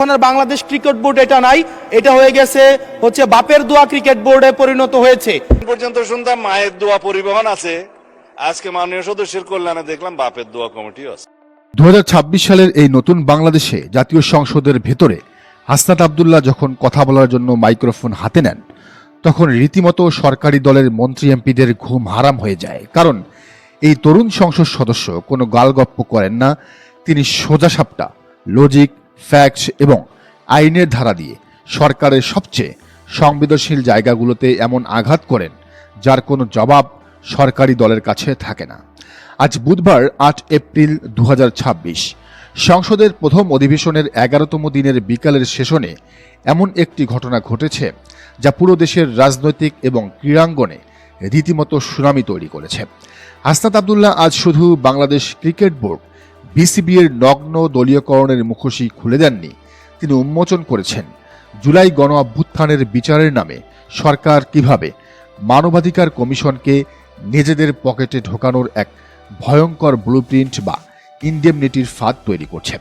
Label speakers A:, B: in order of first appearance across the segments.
A: এখন আর Bangladesh cricket board এটা নাই, এটা হয়ে গেছে হচ্ছে বাপের দোয়া ক্রিকেট বোর্ডে পরিণত হয়েছে।
B: পর্যন্ত শুনতাম মায়ের দোয়া পরিবহন আছে, আজকে মাননীয় সদস্যের কল্যাণে দেখলাম বাপের দোয়া কমিটি আছে।
C: 2026 সালের এই নতুন বাংলাদেশে জাতীয় সংসদের ভেতরে হাসনাত আব্দুল্লাহ যখন কথা বলার জন্য মাইক্রোফোন হাতে নেন, তখন রীতিমতো সরকারি দলের মন্ত্রী এমপিদের ঘুম হারাম হয়ে যায়। কারণ এই তরুণ সংসদ সদস্য কোনো গালগপ্প করেন না, তিনি সোজাসাপটা লজিক, ফ্যাক্টস এবং আইনের ধারা দিয়ে সরকারের সবচেয়ে সংবেদনশীল জায়গাগুলোতে এমন আঘাত করেন যার কোনো জবাব সরকারি দলের কাছে থাকে না। আজ বুধবার 8 এপ্রিল 2026 সংসদের প্রথম অধিবেশনের 11তম দিনের বিকালের সেশনে এমন একটি ঘটনা ঘটেছে যা পুরো দেশের রাজনৈতিক এবং ক্রীড়াঙ্গনে রীতিমতো সুনামি তৈরি করেছে। হাসনাত আব্দুল্লাহ আজ শুধু বাংলাদেশ ক্রিকেট বোর্ড বিসিবি এর নগ্ন দলীয়করণের মুখোশই খুলে দেননি, তিনি উন্মোচন করেছেন জুলাই গণ অভ্যুত্থানের বিচারের নামে সরকার কিভাবে মানবাধিকার কমিশনকে নিজেদের পকেটে ঢোকানোর এক ভয়ঙ্কর ব্লুপ্রিন্ট বা ইনডেমনিটির ফাঁদ তৈরি করছে।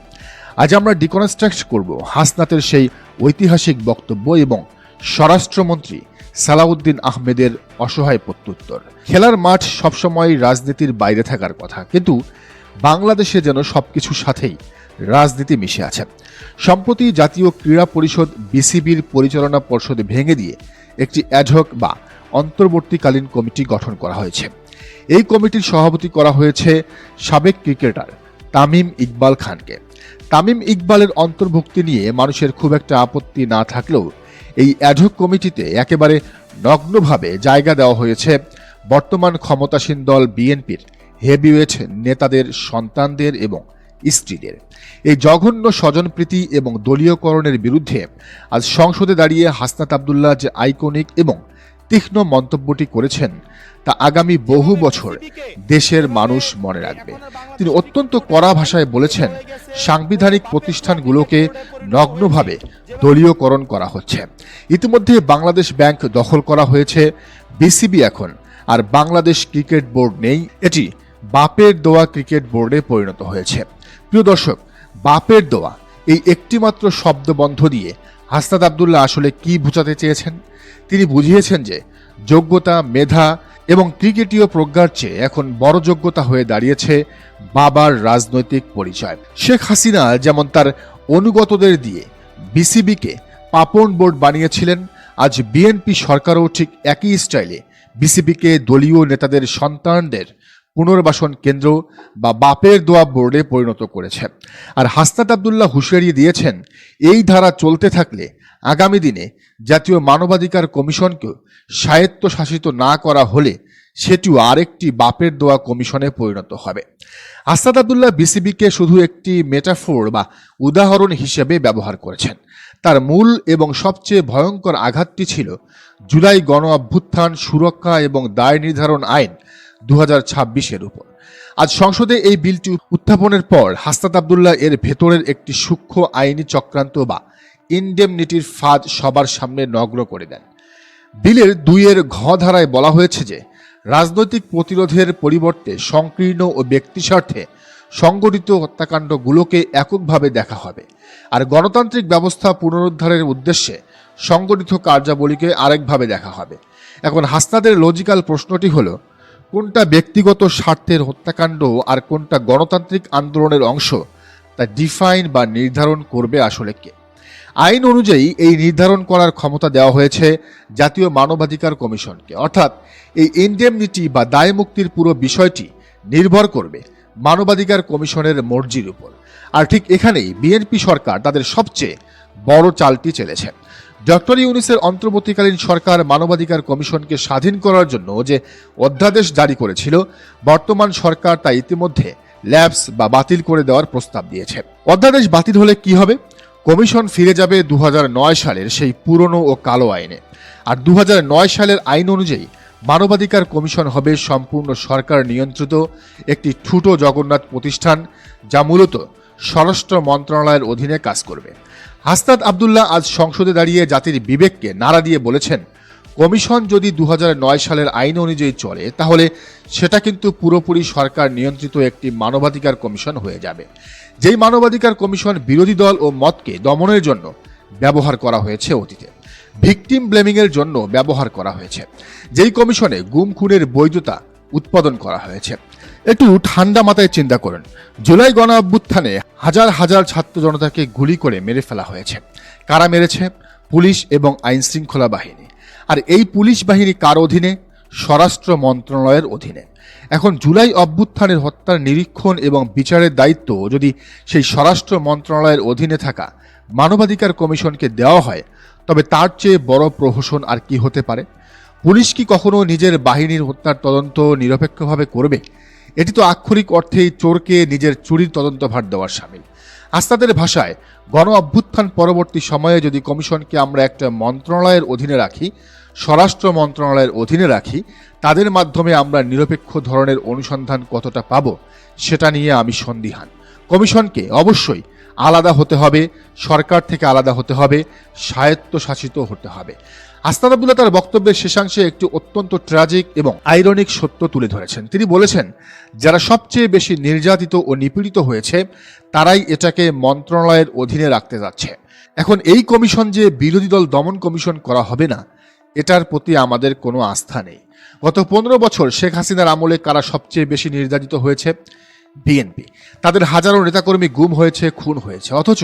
C: আজ আমরা ডিকনস্ট্রাক্ট করব হাসনাতের সেই ঐতিহাসিক বক্তব্য এবং স্বরাষ্ট্রমন্ত্রী সালাউদ্দিন আহমেদের অসহায় প্রত্যুত্তর। খেলার মাঠ সবসময় রাজনীতির বাইরে থাকার কথা, কিন্তু বাংলাদেশে যেন সবকিছুর সাথেই রাজনীতি মিশে আছে। সম্প্রতি জাতীয় ক্রীড়া পরিষদ বিসিবির পরিচালনা পর্ষদ ভেঙে দিয়ে একটি অ্যাডহক বা অন্তর্বর্তীকালীন কমিটি গঠন করা হয়েছে। এই কমিটির সভাপতি করা হয়েছে সাবেক ক্রিকেটার তামিম ইকবাল খানকে। তামিম ইকবালের অন্তর্ভুক্তি নিয়ে মানুষের খুব একটা আপত্তি না থাকলেও এই অ্যাডহক কমিটিতে একেবারে নগ্নভাবে জায়গা দেওয়া হয়েছে বর্তমান ক্ষমতাসীন দল বিএনপির হেভিওয়েট নেতাদের সন্তানদের এবং স্ত্রীদের। এই জঘন্য স্বজনপ্রীতি এবং দলীয়করণের বিরুদ্ধে আজ সংসদে দাঁড়িয়ে হাসনাত আব্দুল্লাহ যে আইকনিক এবং তীক্ষ্ণ মন্তব্যটি করেছেন তা আগামী বহু বছর দেশের মানুষ মনে রাখবে। তিনি অত্যন্ত কড়া ভাষায় বলেছেন, সাংবিধানিক প্রতিষ্ঠানগুলোকে নগ্নভাবে দলীয়করণ করা হচ্ছে। ইতিমধ্যে বাংলাদেশ ব্যাংক দখল করা হয়েছে, বিসিবি এখন আর বাংলাদেশ ক্রিকেট বোর্ড নেই, এটি বাপের দোয়া ক্রিকেট বোর্ডে পরিণত হয়েছে। প্রিয় দর্শক, বাপের দোয়া এই একটিমাত্র শব্দবন্ধ দিয়ে হাসনাত আব্দুল্লাহ আসলে কি বোঝাতে চেয়েছেন? তিনি বুঝিয়েছেন যে যোগ্যতা, মেধা এবং ক্রিকেটীয় প্রজ্ঞার চেয়ে এখন বড় যোগ্যতা হয়ে দাঁড়িয়েছে বাবার রাজনৈতিক পরিচয়। শেখ হাসিনা যেমন তার অনুগতদের দিয়ে বিসিবিকে পাপন বোর্ড বানিয়েছিলেন, আজ বিএনপি সরকারও ঠিক একই স্টাইলে বিসিবিকে দলীয় নেতাদের সন্তানদের পুনর্বাসন কেন্দ্র বা বাপের দোয়া বোর্ডে পরিণত করেছে। আর হাসনাত আব্দুল্লাহ হুঁশিয়ারি দিয়েছেন, এই ধারা চলতে থাকলে আগামী দিনে জাতীয় মানবাধিকার কমিশনকেও স্বায়ত্তশাসিত না করা হলে সেটিও আরেকটি বাপের দোয়া কমিশনে পরিণত হবে। হাসনাত আব্দুল্লাহ বিসিবিকে শুধু একটি মেটাফোর বা উদাহরণ হিসেবে ব্যবহার করেছেন। তার মূল এবং সবচেয়ে ভয়ঙ্কর আঘাতটি ছিল জুলাই গণ অভ্যুত্থান সুরক্ষা এবং দায় নির্ধারণ আইন 2026-এর উপর। আজ সংসদে এই বিলটি উত্থাপনের পর হাসনাত আব্দুল্লাহ এর ভেতরের একটি সূক্ষ্ম আইনি চক্রান্ত বা ইনডেমনিটির ফাঁদ সবার সামনে নগ্ন করে দেন। বিলের 2 ঘ ধারায় বলা হয়েছে যে রাজনৈতিক প্রতিরোধের পরিবর্তে সংকীর্ণ ও ব্যক্তিস্বার্থে সংগঠিত হত্যাকাণ্ডগুলোকে এককভাবে দেখা হবে, আর গণতান্ত্রিক ব্যবস্থা পুনরুদ্ধারের উদ্দেশ্যে সংগঠিত কার্যাবলীকে আরেকভাবে দেখা হবে। এখন হাসনাতের লজিক্যাল প্রশ্নটি হলো, কোনটা ব্যক্তিগত স্বার্থের হত্যাকাণ্ড আর কোনটা গণতান্ত্রিক আন্দোলনের অংশ, তা ডিফাইন বা নির্ধারণ করবে আসলে কে? আইন অনুযায়ী এই নির্ধারণ করার ক্ষমতা দেওয়া হয়েছে জাতীয় মানবাধিকার কমিশনকে। অর্থাৎ এই ইনডেমনিটি বা দায় মুক্তির পুরো বিষয়টি নির্ভর করবে মানবাধিকার কমিশনের মর্জির উপর। আর ঠিক এখানেই বিএনপি সরকার তাদের সবচেয়ে বড় চালটি চেলেছে। ডক্টর ইউনূসের অন্তর্বর্তীকালীন সরকার মানবাধিকার কমিশনকে স্বাধীন করার জন্য যে অধ্যাদেশ জারি করেছিল, বর্তমান সরকার তা ইতিমধ্যে ল্যাপস বা বাতিল করে দেওয়ার প্রস্তাব দিয়েছে। অধ্যাদেশ বাতিল হলে কি হবে? কমিশন ফিরে যাবে 2009 সালের সেই পুরনো ও কালো আইনে। আর 2009 সালের আইন অনুযায়ী মানবাধিকার কমিশন হবে সম্পূর্ণ সরকার নিয়ন্ত্রিত একটি ঠুটো জগন্নাথ প্রতিষ্ঠান, যা মূলত স্বরাষ্ট্র মন্ত্রণালয়ের অধীনে কাজ করবে। হাসনাত আব্দুল্লাহ আজ সংসদে দাঁড়িয়ে জাতির বিবেককে নাড়া দিয়ে বলেছেন, কমিশন যদি 2009 সালের আইন অনুযায়ী চলে তাহলে সেটা কিন্তু পুরোপুরি সরকার নিয়ন্ত্রিত একটি মানবাধিকার কমিশন হয়ে যাবে, যেই মানবাধিকার কমিশন বিরোধী দল ও মতকে দমনের জন্য ব্যবহার করা হয়েছে অতীতে, ভিকটিম ব্লেমিং এর জন্য ব্যবহার করা হয়েছে, যেই কমিশনে গুম খুনের বৈধতা উৎপাদন করা হয়েছে। একটু ঠান্ডা মাথায় চিন্তা করুন, জুলাই গণ অভ্যুত্থানে হাজার হাজার ছাত্র জনতাকে গুলি করে মেরে ফেলা হয়েছে। কারা মেরেছে? পুলিশ এবং আইন শৃঙ্খলা বাহিনী। আর এই পুলিশ বাহিনী কার অধীনে? স্বরাষ্ট্র মন্ত্রণালয়ের অধীনে। এখন জুলাই অভ্যুত্থানের হত্যার নিরীক্ষণ এবং বিচারের দায়িত্ব যদি সেই স্বরাষ্ট্র মন্ত্রণালয়ের অধীনে থাকা মানবাধিকার কমিশনকে দেওয়া হয়, তবে তার চেয়ে বড় প্রহসন আর কি হতে পারে? পুলিশ কি কখনো নিজের বাহিনীর হত্যার তদন্ত নিরপেক্ষভাবে করবে? এটি তো আক্ষরিক অর্থেই চোরকে নিজের চুরির তদন্তভার দেওয়ার শামিল। আস্তাদের ভাষায়, গণ অভ্যুত্থান পরবর্তী সময়ে যদি কমিশনকে আমরা একটা মন্ত্রণালয়ের অধীনে রাখি, স্বরাষ্ট্র মন্ত্রণালয়ের অধীনে রাখি, তাদের মাধ্যমে আমরা নিরপেক্ষ ধরনের অনুসন্ধান কতটা পাব সেটা নিয়ে আমি সন্দিহান। কমিশনকে অবশ্যই আলাদা হতে হবে, সরকার থেকে আলাদা হতে হবে, স্বায়ত্তশাসিত হতে হবে। আস্তাদ আব্দুল্লাহ তার বক্তব্যের শেষাংশে একটি অত্যন্ত ট্র্যাজিক এবং আইরনিক সত্য তুলে ধরেছেন। তিনি বলেছেন, যারা সবচেয়ে বেশি নির্যাতিত ও নিপীড়িত হয়েছে তারাই এটাকে মন্ত্রণালয়ের অধীনে রাখতে যাচ্ছে। এখন এই কমিশন যে বিরোধী দল দমন কমিশন করা হবে না, এটার প্রতি আমাদের কোনো আস্থা নেই। গত 15 বছর শেখ হাসিনার আমলে কারা সবচেয়ে বেশি নির্যাতিত হয়েছে? বিএনপি। তাদের হাজারো নেতাকর্মী গুম হয়েছে, খুন হয়েছে, অথচ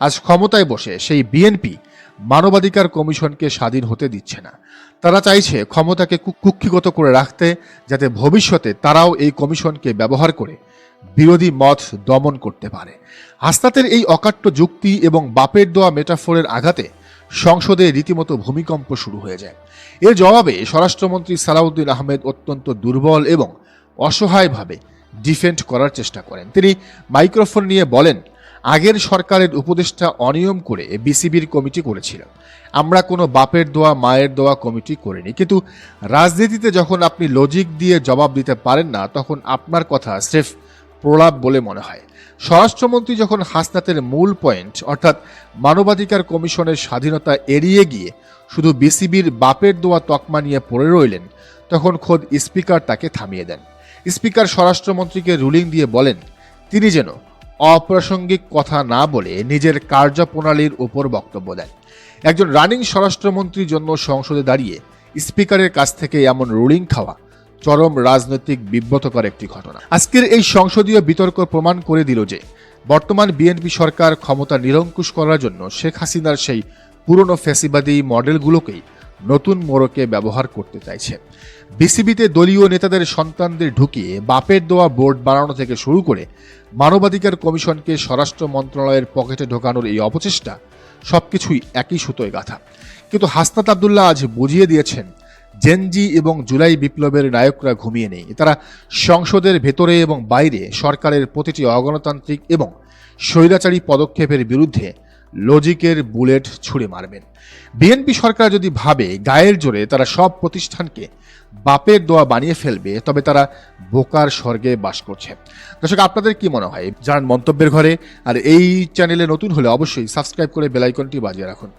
C: আজ ক্ষমতায় বসে সেই বিএনপি মানবাধিকার কমিশনকে স্বাধীন হতে দিচ্ছে না। তারা চাইছে ক্ষমতাকে কুক্ষিগত করে রাখতে, যাতে ভবিষ্যতে তারাও এই কমিশনকে ব্যবহার করে বিরোধী মত দমন করতে পারে। হাসনাতের এই অকাট্য যুক্তি এবং বাপের দোয়া মেটাফোরের আঘাতে সংসদে রীতিমতো ভূমিকম্প শুরু হয়ে যায়। এর জবাবে স্বরাষ্ট্রমন্ত্রী সালাউদ্দিন আহমেদ অত্যন্ত দুর্বল এবং অসহায়ভাবে ডিফেন্ড করার চেষ্টা করেন। তিনি মাইক্রোফোন নিয়ে বলেন, আগের সরকারের উপদেষ্টা অনিয়ম করে বিসিবির কমিটি করেছিল, আমরা কোনো বাপের দোয়া মায়ের দোয়া কমিটি করিনি। কিন্তু রাজনীতিতে যখন আপনি লজিক দিয়ে জবাব দিতে পারেন না, তখন আপনার কথা স্রেফ প্রলাপ বলে মনে হয়। স্বরাষ্ট্রমন্ত্রী যখন হাসনাতের মূল পয়েন্ট অর্থাৎ মানবাধিকার কমিশনের স্বাধীনতা এড়িয়ে গিয়ে শুধু বিসিবির বাপের দোয়া তকমা নিয়ে পড়ে রইলেন, তখন খোদ স্পিকার তাকে থামিয়ে দেন। স্পিকার স্বরাষ্ট্রমন্ত্রীকে রুলিং দিয়ে বলেন, তিনি যেন অপ্রাসঙ্গিক কথা না বলে নিজের কার্যপ্রণালীর উপর বক্তব্য দেন। একজন রানিং স্বরাষ্ট্রমন্ত্রীর জন্য সংসদে দাঁড়িয়ে স্পিকারের কাছ থেকে এমন রুলিং খাওয়া চরম রাজনৈতিক বিব্রতকর একটি ঘটনা। আজকের এই সংসদীয় বিতর্ক প্রমাণ করে দিল যে বর্তমান বিএনপি সরকার ক্ষমতা নিরঙ্কুশ করার জন্য শেখ হাসিনার সেই পুরনো ফ্যাসিবাদী মডেলগুলোকেই নতুন মোড়কে ব্যবহার করতে চাইছে। বিসিবিতে দলীয় নেতাদের সন্তানদের ঢুকিয়ে বাপের দোয়া বোর্ড বানানো থেকে শুরু করে মানবাধিকার কমিশনকে স্বরাষ্ট্র মন্ত্রণালয়ের পকেটে ঢোকানোর এই অপচেষ্টা সবকিছুই একই সুতোয় গাঁথা। কিন্তু হাসনাত আব্দুল্লাহ আজ বুঝিয়ে দিয়েছেন, জেনজি এবং জুলাই বিপ্লবের নায়করা ঘুমিয়ে নেই। তারা সংসদের ভেতরে এবং বাইরে সরকারের প্রতিটি অগণতান্ত্রিক এবং স্বৈরাচারী পদক্ষেপের বিরুদ্ধে লজিকের বুলেট ছুড়ে মারবেন। বিএনপি সরকার যদি ভাবে গায়ের জোরে তারা সব প্রতিষ্ঠানকে বাপের দোয়া বানিয়ে ফেলবে, তবে তারা বোকার স্বর্গে বাস করছে। দর্শক, আপনাদের কি মনে হয় জানান মন্তব্যের ঘরে। আর এই চ্যানেলে নতুন হলে অবশ্যই সাবস্ক্রাইব করে বেল আইকনটি বাজিয়ে রাখুন।